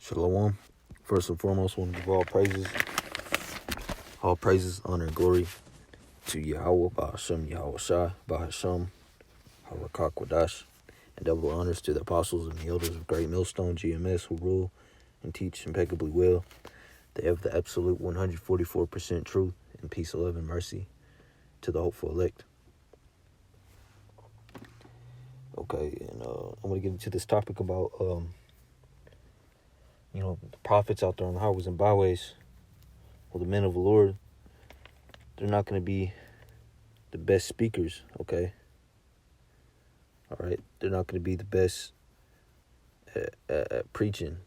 Shalom. First and foremost, I want to give all praises, honor, and glory to Yahweh, Bahashem, Yahweh Shai, Bahashem, Harakak Wadash, and double honors to the apostles and the elders of Great Millstone, GMS, who rule and teach impeccably well. They have the absolute 144% truth and peace, love, and mercy to the hopeful elect. Okay, and I'm going to get into this topic about, the prophets out there on the highways and byways, or the men of the Lord. They're not going to be the best speakers, okay? All right? They're not going to be the best at preaching.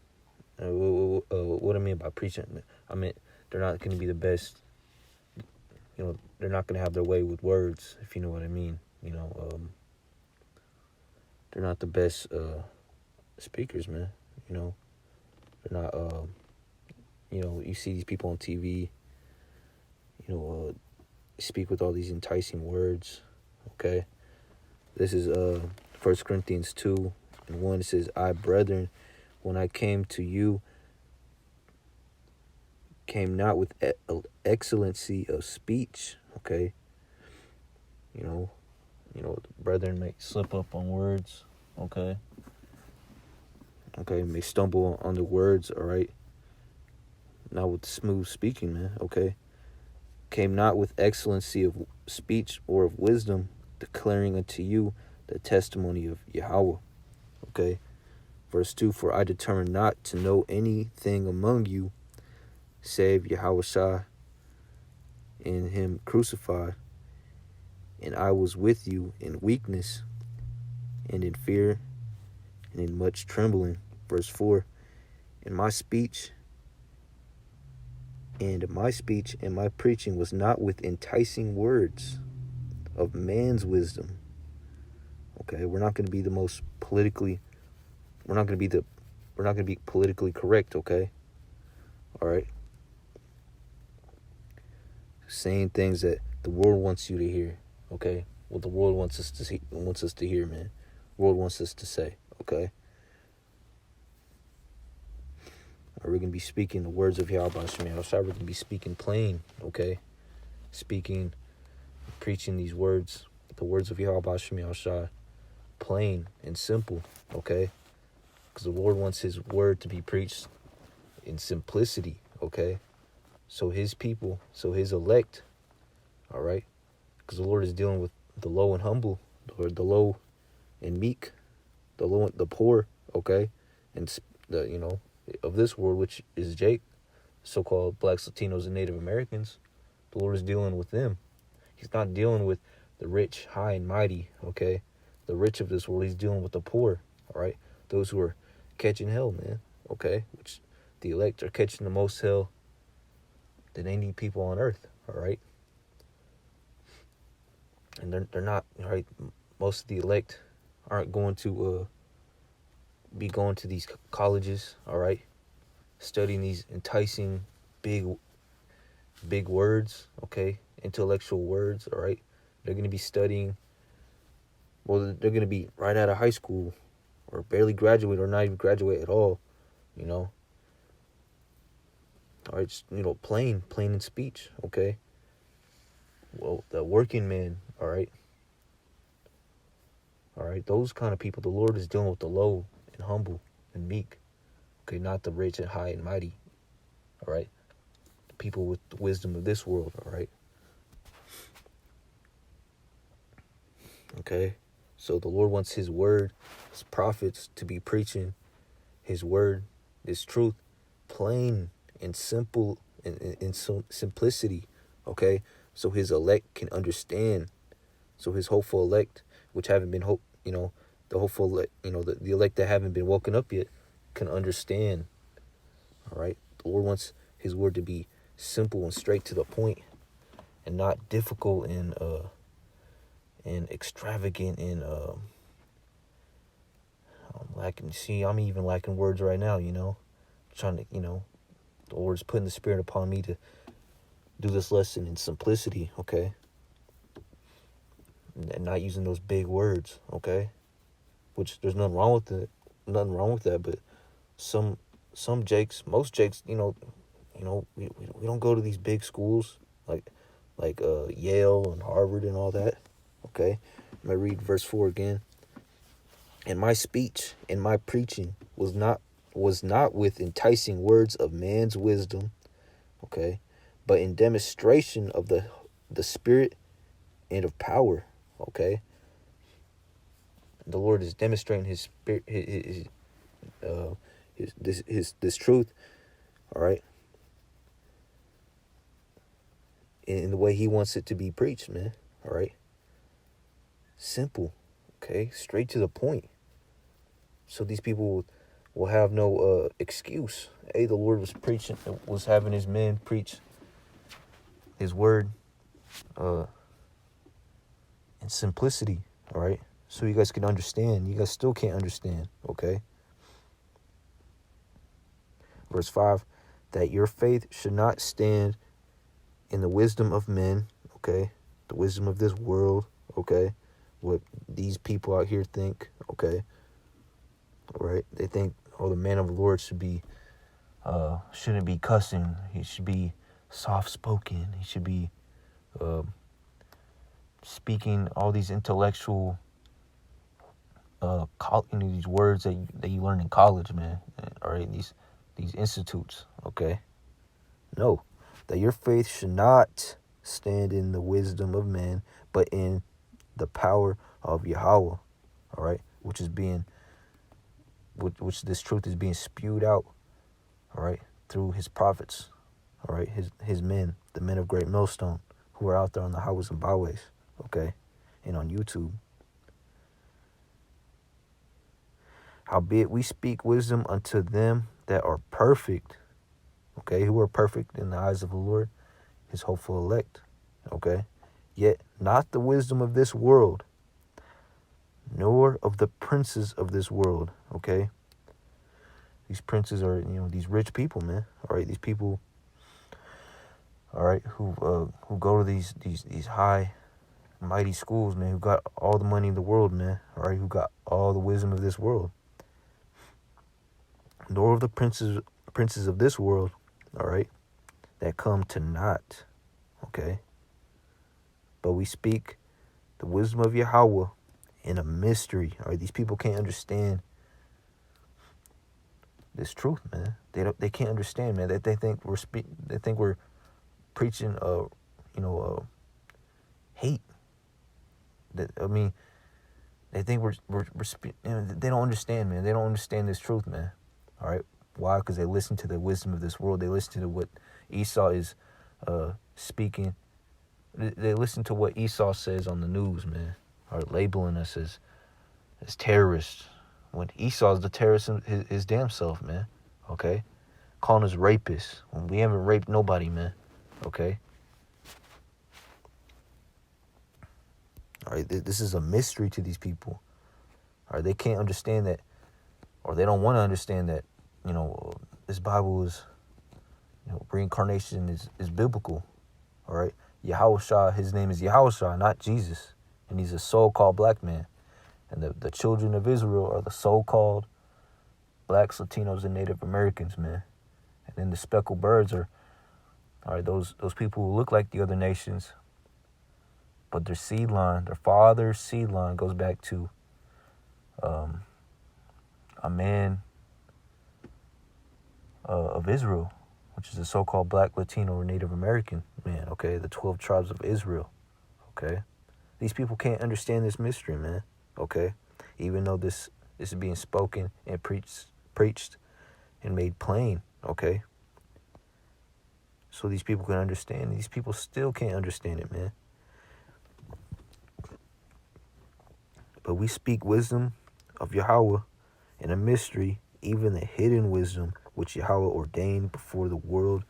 What I mean by preaching, I mean they're not going to be the best, they're not going to have their way with words, if you know what I mean. They're not the best speakers, man. They're not, you see these people on TV, speak with all these enticing words, okay? This is 1 Corinthians 2:1. It says, I, brethren, when I came to you, came not with excellency of speech, okay? The brethren may slip up on words, okay? Okay, may stumble on the words, all right? Not with smooth speaking, man, okay? Came not with excellency of speech or of wisdom, declaring unto you the testimony of Yahweh, okay? Verse 2, for I determined not to know anything among you, save Yahweh Shai and him crucified, and I was with you in weakness and in fear and in much trembling. Verse 4, and my speech and my preaching was not with enticing words of man's wisdom. Okay, we're not going to be politically correct, okay? All right? Saying things that the world wants you to hear, okay? What the world wants us to hear, man. The world wants us to say, okay? We're going to be speaking the words of Yahweh Shai. We're going to be speaking plain, okay? Preaching these words, the words of Yahweh Shai, plain and simple, okay? Because the Lord wants his word to be preached in simplicity, okay? So his people, so his elect, all right? Because the Lord is dealing with the low and humble, or the low and meek, the poor, okay? And of this world, which is Jake, so-called blacks, Latinos, and Native Americans. The Lord is dealing with them. He's not dealing with the rich, high, and mighty, okay? The rich of this world, he's dealing with the poor, all right? Those who are catching hell, man, okay? Which the elect are catching the most hell than any people on earth, all right? And they're not, right? Most of the elect aren't going to be going to these colleges, all right? Studying these enticing big words, okay? Intellectual words, all right? They're going to be studying, they're going to be right out of high school or barely graduate or not even graduate at all, all right? Just, plain in speech, okay? Well, the working man, all right? All right, those kind of people, the Lord is dealing with the low and humble and meek, okay? Not the rich and high and mighty, all right? The people with the wisdom of this world, all right? Okay, so the Lord wants his word, his prophets to be preaching his word, this truth, plain and simple, in simplicity, okay? So his elect can understand. So his hopeful elect, which haven't been the hopeful elect, the elect that haven't been woken up yet, can understand, all right? The Lord wants his word to be simple and straight to the point and not difficult and extravagant and I'm even lacking words right now, trying to, the Lord's putting the Spirit upon me to do this lesson in simplicity, okay? And not using those big words, okay? Which there's nothing wrong with that, but some most Jakes, we don't go to these big schools like Yale and Harvard and all that. Okay, I'm gonna read verse 4 again. And my speech and my preaching was not with enticing words of man's wisdom, okay, but in demonstration of the Spirit and of power, okay. The Lord is demonstrating His Spirit, this truth, all right, in the way He wants it to be preached, man. All right, simple, okay, straight to the point. So these people will have no excuse. Hey, the Lord was having His men preach His word in simplicity, all right? So you guys can understand. You guys still can't understand, okay? Verse 5, that your faith should not stand in the wisdom of men, okay? The wisdom of this world, okay? What these people out here think, okay? All right? They think, the man of the Lord shouldn't be cussing. He should be soft-spoken. He should be speaking all these intellectual, these words that you learn in college, man. All right, these institutes, okay? No, that your faith should not stand in the wisdom of man, but in the power of Yahweh, all right? Which this truth is being spewed out, all right, through His prophets, all right, his men, the men of Great Millstone, who are out there on the highways and byways, okay, and on YouTube. Howbeit we speak wisdom unto them that are perfect, okay, who are perfect in the eyes of the Lord, His hopeful elect, okay, yet not the wisdom of this world, nor of the princes of this world, okay. These princes are, these rich people, man, all right, these people, all right, who go to these high, mighty schools, man, who got all the money in the world, man, all right, who got all the wisdom of this world, nor of the princes of this world, all right, that come to naught, okay, but we speak the wisdom of Yahweh in a mystery, all right. These people can't understand this truth, man. They can't understand, man. They think we're preaching hate. They think they don't understand, man. They don't understand this truth, man. All right, why? Because they listen to the wisdom of this world. They listen to what Esau is speaking. They listen to what Esau says on the news, man. Are labeling us as terrorists, when Esau's the terrorist his damn self, man. Okay, calling us rapists when we haven't raped nobody, man. Okay. All right, this is a mystery to these people. All right, they can't understand that, or they don't want to understand that. This Bible is, reincarnation is biblical. All right, Yahushua, His name is Yahushua, not Jesus, and He's a so-called black man. And the children of Israel are the so-called blacks, Latinos, and Native Americans, man. And then the speckled birds are those people who look like the other nations, but their seed line, their father's seed line, goes back to a man of Israel, which is the so-called black, Latino, or Native American man, okay? The 12 tribes of Israel, okay? These people can't understand this mystery, man. Okay, even though this is being spoken and preached and made plain, okay, so these people can understand. These people still can't understand it, man. But we speak wisdom of Yahweh in a mystery, even the hidden wisdom which Yahweh ordained before the world,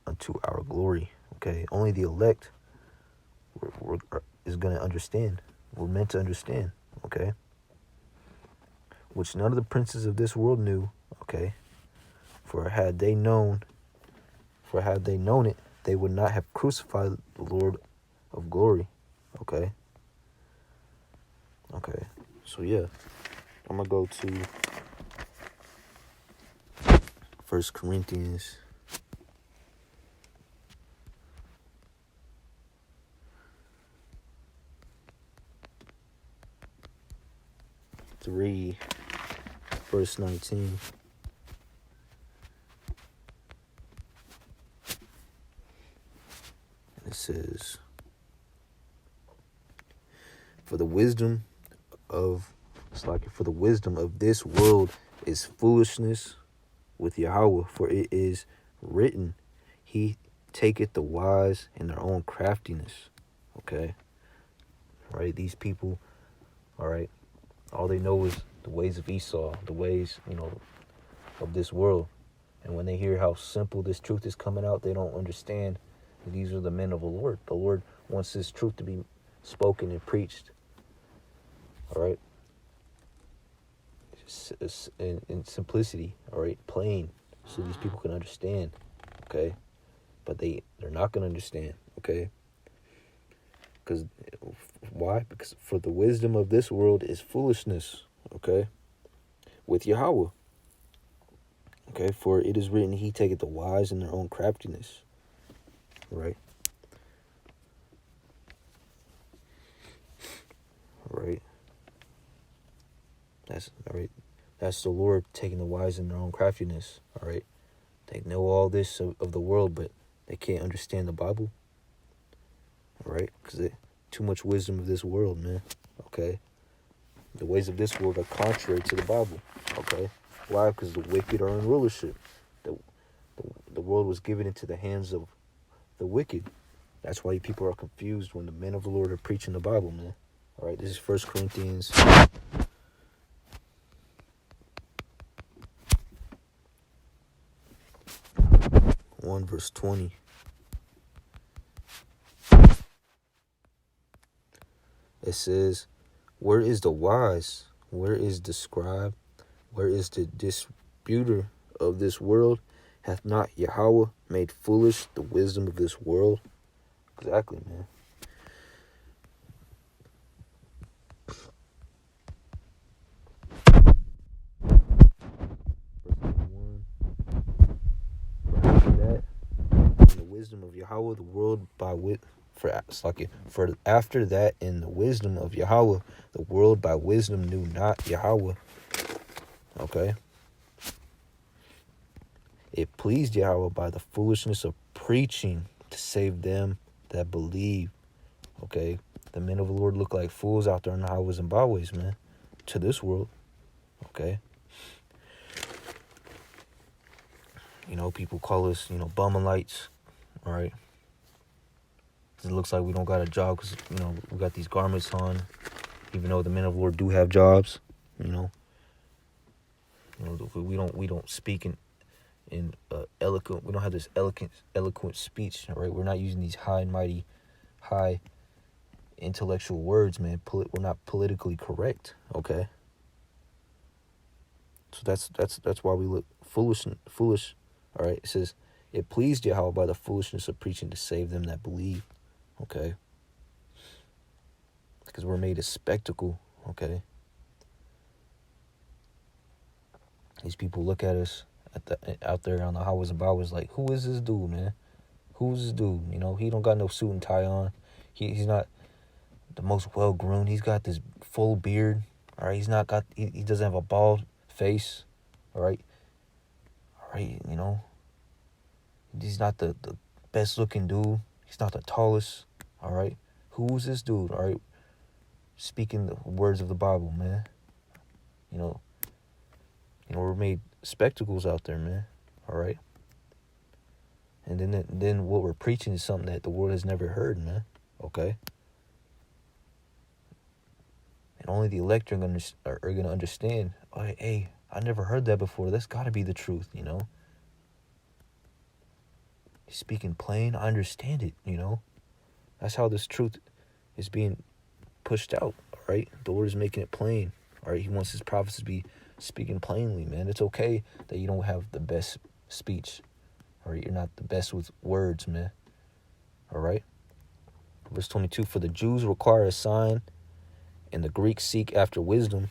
unto our glory. Okay, only the elect is going to understand. We're meant to understand, okay? Which none of the princes of this world knew, okay? For had they known it, they would not have crucified the Lord of glory, okay? Okay, so yeah. I'm going to go to 1 Corinthians 3, verse 19. It says, for the wisdom of this world is foolishness with Yahweh, for it is written, he taketh the wise in their own craftiness. Okay? All right, these people, all right, all they know is the ways of Esau, the ways, of this world. And when they hear how simple this truth is coming out, they don't understand that these are the men of the Lord. The Lord wants this truth to be spoken and preached. All right? In simplicity, all right? Plain, so these people can understand, okay? But they're not going to understand, okay? Because, why? Because for the wisdom of this world is foolishness, okay? With Yahweh. Okay, for it is written, he taketh the wise in their own craftiness. Right? Right? That's all right. That's the Lord taking the wise in their own craftiness. All right? They know all this of the world, but they can't understand the Bible. All right? Because too much wisdom of this world, man. Okay? The ways of this world are contrary to the Bible. Okay? Why? Because the wicked are in rulership. The world was given into the hands of the wicked. That's why people are confused when the men of the Lord are preaching the Bible, man. All right, this is 1 Corinthians 1, verse 20. It says, where is the wise? Where is the scribe? Where is the disputer of this world? Hath not Yahweh made foolish the wisdom of this world? Exactly, man. The wisdom of Yahweh, the world by for after that, in the wisdom of Yahweh, the world by wisdom knew not Yahweh. Okay. It pleased Yahweh by the foolishness of preaching to save them that believe. Okay. The men of the Lord look like fools out there in the highways and byways, man, to this world. Okay. People call us, Bumalites. All right. It looks like we don't got a job because, we got these garments on, even though the men of the Lord do have jobs, we don't speak in eloquent, we don't have this eloquent speech, all right? We're not using these high and mighty, high intellectual words, man. We're not politically correct, okay? So that's why we look foolish, all right? It says, it pleased Yahweh by the foolishness of preaching to save them that believe, okay? Because we're made a spectacle, okay? These people look at us out there on the highways and byways like, who is this dude, man? Who's this dude? He don't got no suit and tie on. He's not the most well-groomed. He's got this full beard, all right? He doesn't have a bald face, all right? All right, he's not the best-looking dude. He's not the tallest, all right? Who's this dude, all right? Speaking the words of the Bible, man. We're made spectacles out there, man. All right. And then what we're preaching is something that the world has never heard, man. Okay. And only the elect are gonna understand. Oh, hey, I never heard that before. That's got to be the truth, He's speaking plain. I understand it, That's how this truth is being pushed out. All right. The Lord is making it plain. All right. He wants his prophets to be speaking plainly, man. It's okay that you don't have the best speech, or you're not the best with words, man. All right. Verse 22, for the Jews require a sign, and the Greeks seek after wisdom,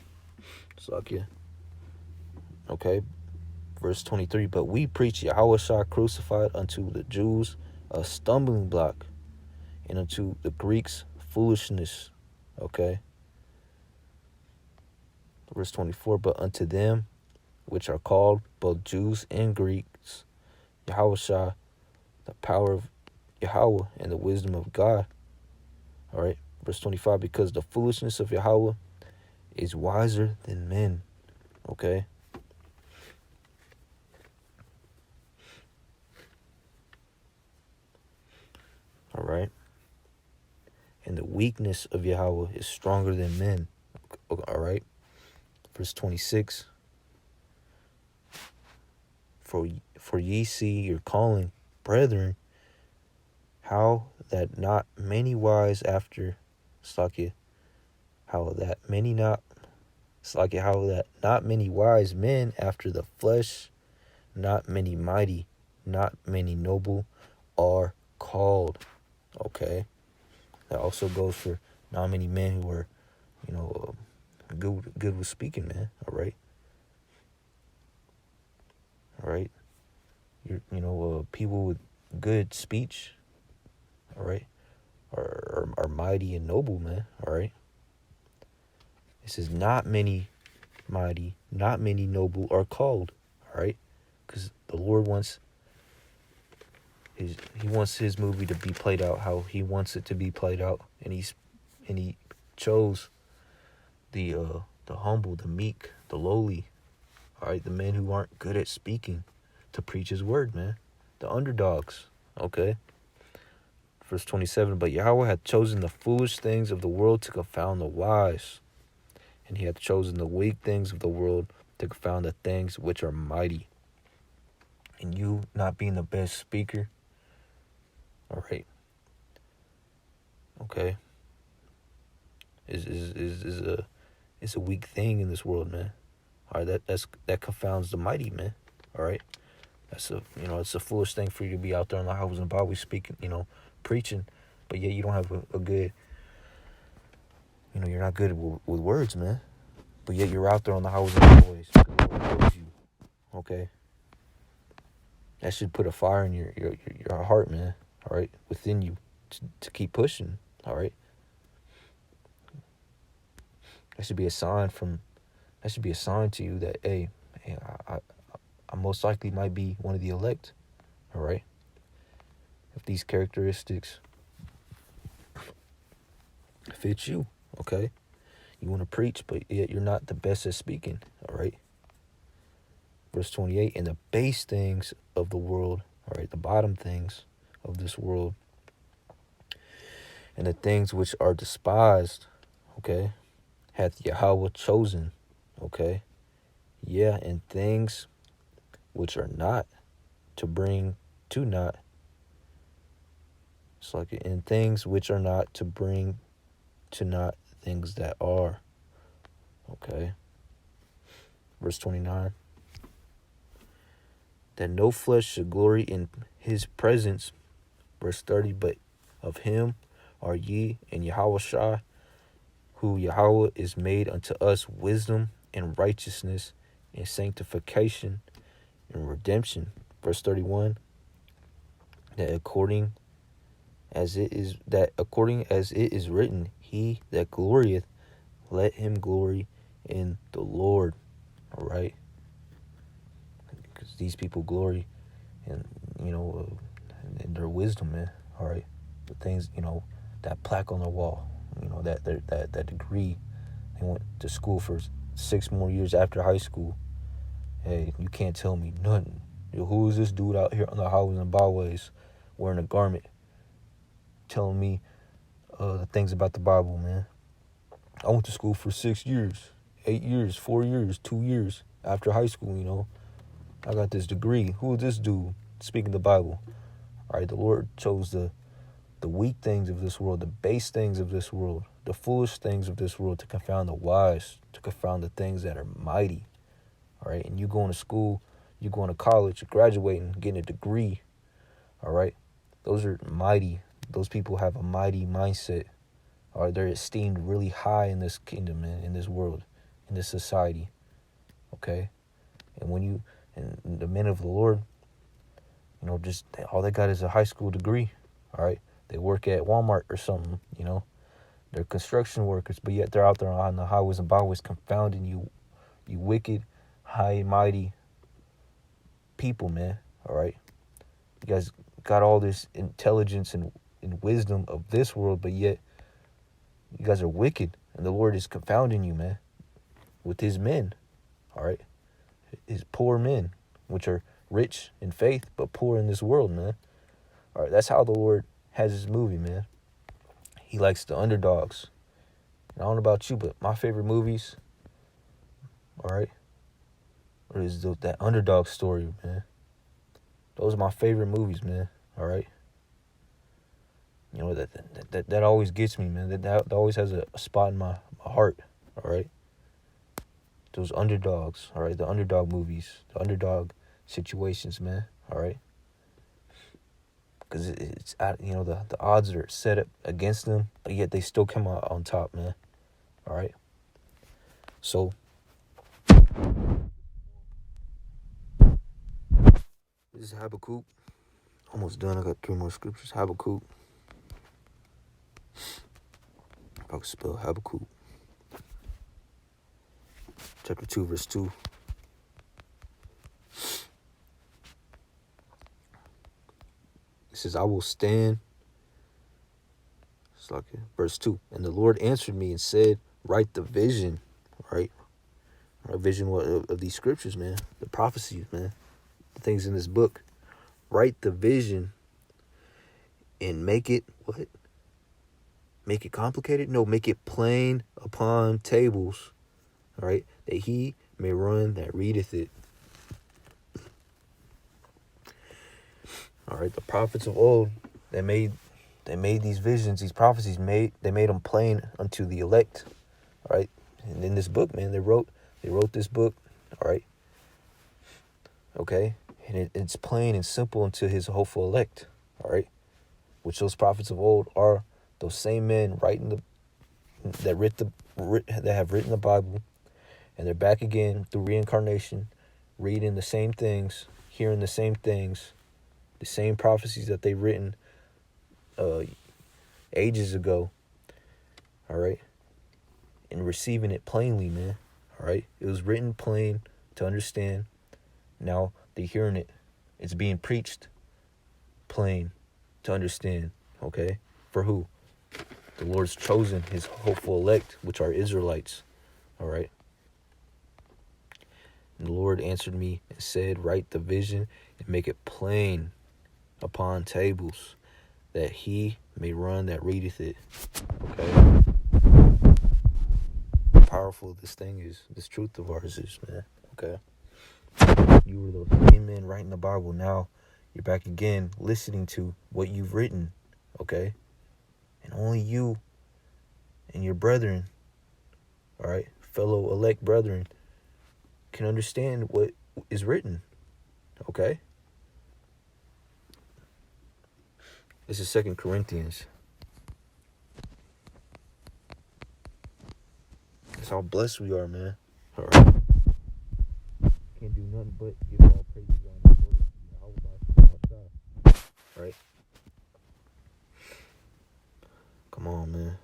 Salakia. Okay. Verse 23. But we preach Yahushua crucified unto the Jews a stumbling block, and unto the Greeks foolishness. Okay. Verse 24. But unto them which are called both Jews and Greeks, Yahushua, the power of Yahweh and the wisdom of God. All right. Verse 25. Because the foolishness of Yahweh is wiser than men. Okay. All right. And the weakness of Yahweh is stronger than men. All right. Verse 26. For ye see your calling, brethren, how that not many wise after Slakia, how that not many wise men after the flesh, not many mighty, not many noble are called. Okay. That also goes for not many men who are, good with speaking, man. All right. All right. People with good speech, all right, are mighty and noble, man. All right. It says not many mighty, not many noble are called. All right. Because the Lord wants his movie to be played out how he wants it to be played out, and he chose the humble, the meek, the lowly, all right, the men who aren't good at speaking to preach his word, man. The underdogs. Okay. Verse 27, but Yahweh hath chosen the foolish things of the world to confound the wise, and he hath chosen the weak things of the world to confound the things which are mighty. And you not being the best speaker, all right, okay, is a weak thing in this world, man. All right, that confounds the mighty, man. All right, it's a foolish thing for you to be out there on the highways and byways speaking, preaching, but yet you don't have a good, you're not good with words, man. But yet you're out there on the highways and byways. Okay, that should put a fire in your heart, man. All right, within you to keep pushing. All right, that should be a sign to you that hey, I most likely might be one of the elect. All right, if these characteristics fit you, okay, you want to preach, but yet you're not the best at speaking. All right. Verse 28, and the base things of the world, all right, the bottom things of this world, and the things which are despised, okay, hath Yahweh chosen, okay, yeah, and things which are not to bring to naught. It's like in things which are not to bring to naught things that are, okay. Verse 29, that no flesh should glory in his presence. Verse 30, but of him are ye in Yahushua, who Yahweh is made unto us wisdom and righteousness and sanctification and redemption. Verse 31, that according as it is written, he that glorieth, let him glory in the Lord. All right, because these people glory in in their wisdom, man. All right, the things, that plaque on the wall, that degree. They went to school for 6 more years after high school. Hey, you can't tell me nothing. Who is this dude out here on the highways and byways wearing a garment telling me the things about the Bible, man? I went to school for 6 years, 8 years, 4 years, 2 years after high school, I got this degree. Who is this dude speaking the Bible? All right, the Lord chose the weak things of this world, the base things of this world, the foolish things of this world to confound the wise, to confound the things that are mighty. All right, and you going to school, you going to college, you're graduating, getting a degree. All right, those are mighty. Those people have a mighty mindset. All right, they're esteemed really high in this kingdom, man, in this world. in this society, okay? And the men of the Lord, just all they got is a high school degree, all right? They work at Walmart or something, They're construction workers, but yet they're out there on the highways and byways confounding you wicked, high and mighty people, man, all right? You guys got all this intelligence and wisdom of this world, but yet you guys are wicked, and the Lord is confounding you, man, with his men, all right? His poor men, which are rich in faith, but poor in this world, man. All right, that's how the Lord has his movie, man. He likes the underdogs. And I don't know about you, but my favorite movies, all right, is that underdog story, man. Those are my favorite movies, man, all right? That always gets me, man. That always has a spot in my heart, all right? Those underdogs, all right? The underdog movies, the underdog situations, man, all right? Because it's the odds are set up against them, but yet they still come out on top, man, all right? So, this is Habakkuk. Almost done. I got 3 more scriptures. Habakkuk. If I could spell Habakkuk. Chapter 2, verse 2. It says, I will stand. It's like verse 2. And the Lord answered me and said, write the vision, right? A vision of these scriptures, man. The prophecies, man. The things in this book. Write the vision and make it, what? Make it complicated? No, make it plain upon tables, all right? That he may run that readeth it. All right, the prophets of old, they made these visions, these prophecies, they made them plain unto the elect, all right? And in this book, man, they wrote this book, all right? Okay? And it's plain and simple unto his hopeful elect, all right? Which those prophets of old are those same men that have written the Bible, and they're back again through reincarnation, reading the same things, hearing the same things, the same prophecies that they've written ages ago, all right? And receiving it plainly, man, all right? It was written plain to understand. Now they're hearing it. It's being preached plain to understand, okay? For who? The Lord's chosen, his hopeful elect, which are Israelites, all right? And the Lord answered me and said, write the vision and make it plain upon tables, that he may run that readeth it, okay? How powerful this thing is, this truth of ours is, man, okay? You were those same men writing the Bible. Now you're back again listening to what you've written, okay? And only you and your brethren, all right, fellow elect brethren, can understand what is written, okay? This is 2 Corinthians. That's how blessed we are, man. All right. Can't do nothing but give all praises on the Lord. Right? Come on, man.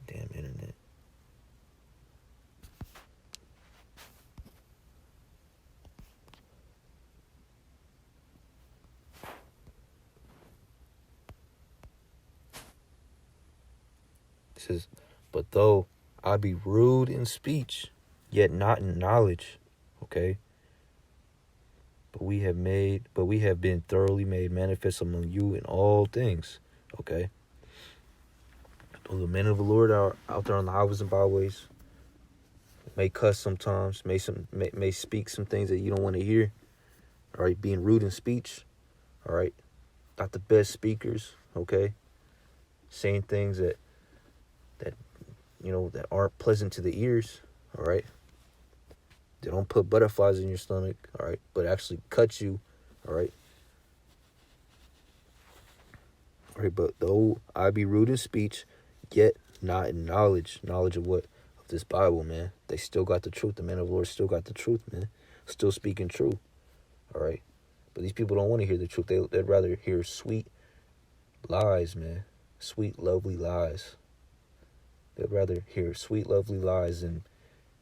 Damn internet. It says, but though I be rude in speech, yet not in knowledge, okay? But we have been thoroughly made manifest among you in all things, okay? Though the men of the Lord are out there on the highways and byways, may cuss sometimes, may speak some things that you don't want to hear, all right? Being rude in speech, all right? Not the best speakers, okay? Saying things that aren't pleasant to the ears, all right? They don't put butterflies in your stomach, all right? But actually cut you, all right? All right, but though I be rude in speech, yet not in knowledge. Knowledge of what? Of this Bible, man. They still got the truth. The men of the Lord still got the truth, man. Still speaking true. All right. But these people don't want to hear the truth. They'd rather hear sweet lies, man. Sweet, lovely lies. They'd rather hear sweet, lovely lies than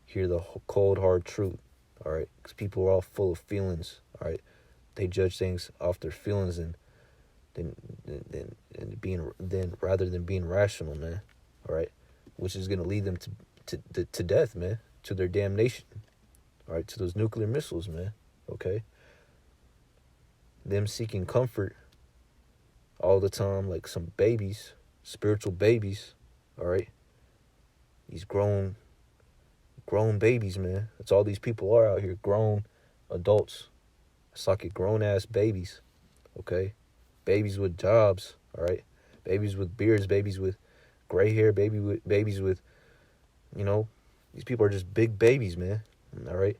hear the cold, hard truth. All right. Because people are all full of feelings. All right. They judge things off their feelings and rather than being rational, man. All right, which is gonna lead them to death, man, to their damnation. All right, to those nuclear missiles, man. Okay, them seeking comfort all the time, like some babies, spiritual babies. All right, these grown babies, man. That's all these people are out here, grown adults. It's like grown ass babies. Okay. Babies with jobs, all right? Babies with beards, babies with gray hair, babies with, these people are just big babies, man, all right?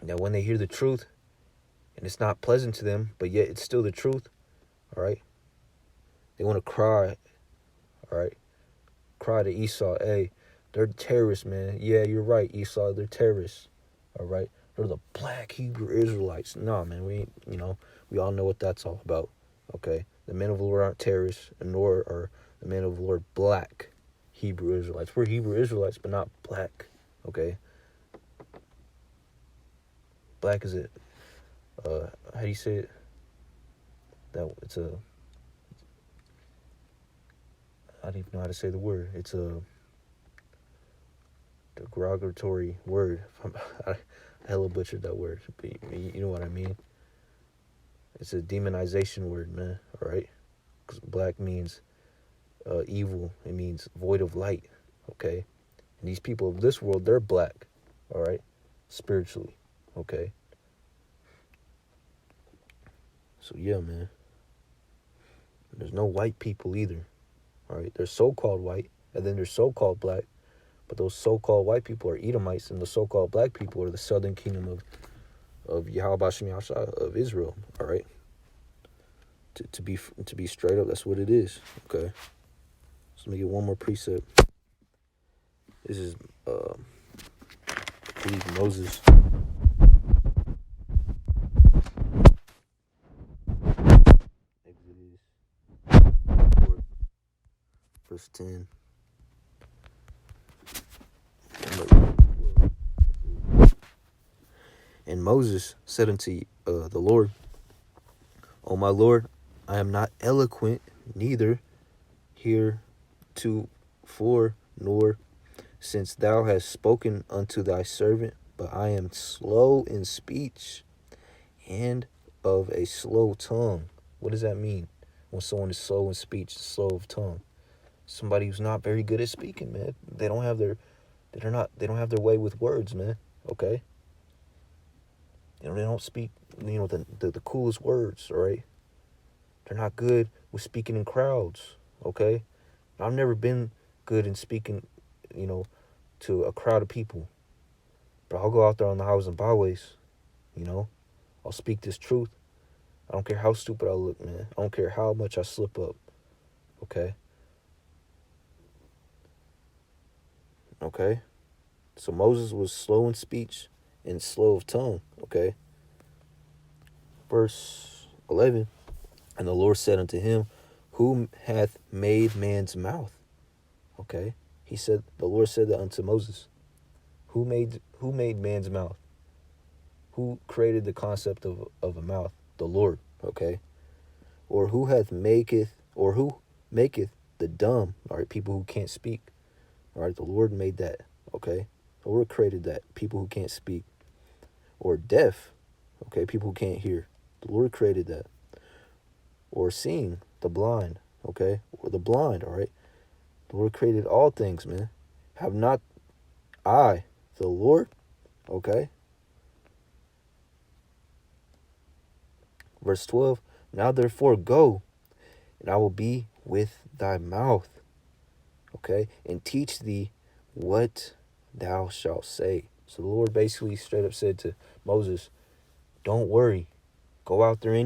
Now, when they hear the truth, and it's not pleasant to them, but yet it's still the truth, all right? They want to cry, all right? Cry to Esau, hey, they're terrorists, man. Yeah, you're right, Esau, they're terrorists, all right? They're the black Hebrew Israelites. Nah, man, we all know what that's all about. Okay, the men of the Lord aren't terrorists, nor are the men of the Lord black Hebrew Israelites. We're Hebrew Israelites, but not black. Okay, black is it? How do you say it? I don't even know how to say the word. It's a derogatory word. I hella butchered that word, but you know what I mean. It's a demonization word, man, all right? Because black means evil. It means void of light, okay? And these people of this world, they're black, all right? Spiritually, okay? So, yeah, man. There's no white people either, all right? They're so-called white, and then they're so-called black. But those so-called white people are Edomites, and the so-called black people are the southern kingdom of Yahweh Shem Yahshua of Israel, all right? To be straight up, that's what it is, okay? So let me get one more precept. This is, I believe Moses. Exodus 4, verse 10. And Moses said unto the Lord, O my Lord, I am not eloquent, neither heretofore, nor since thou hast spoken unto thy servant, but I am slow in speech and of a slow tongue. What does that mean? When someone is slow in speech, slow of tongue, somebody who's not very good at speaking, man. They don't have their way with words, man. Okay. They don't speak, the coolest words, all right? They're not good with speaking in crowds, okay? I've never been good in speaking, to a crowd of people. But I'll go out there on the highways and byways, I'll speak this truth. I don't care how stupid I look, man. I don't care how much I slip up, okay? Okay? So Moses was slow in speech and slow of tongue, okay? Verse 11, and the Lord said unto him, who hath made man's mouth? Okay? The Lord said that unto Moses. Who made man's mouth? Who created the concept of a mouth? The Lord, okay? Or who maketh the dumb, all right, people who can't speak. All right, the Lord made that, okay? The Lord created that, people who can't speak. Or deaf, okay, people who can't hear. The Lord created that. Or seeing, the blind, okay? Or the blind, all right? The Lord created all things, man. Have not I, the Lord, okay? Verse 12, now therefore go, and I will be with thy mouth, okay? And teach thee what thou shalt say. So the Lord basically straight up said to Moses, don't worry. Go out there anyway.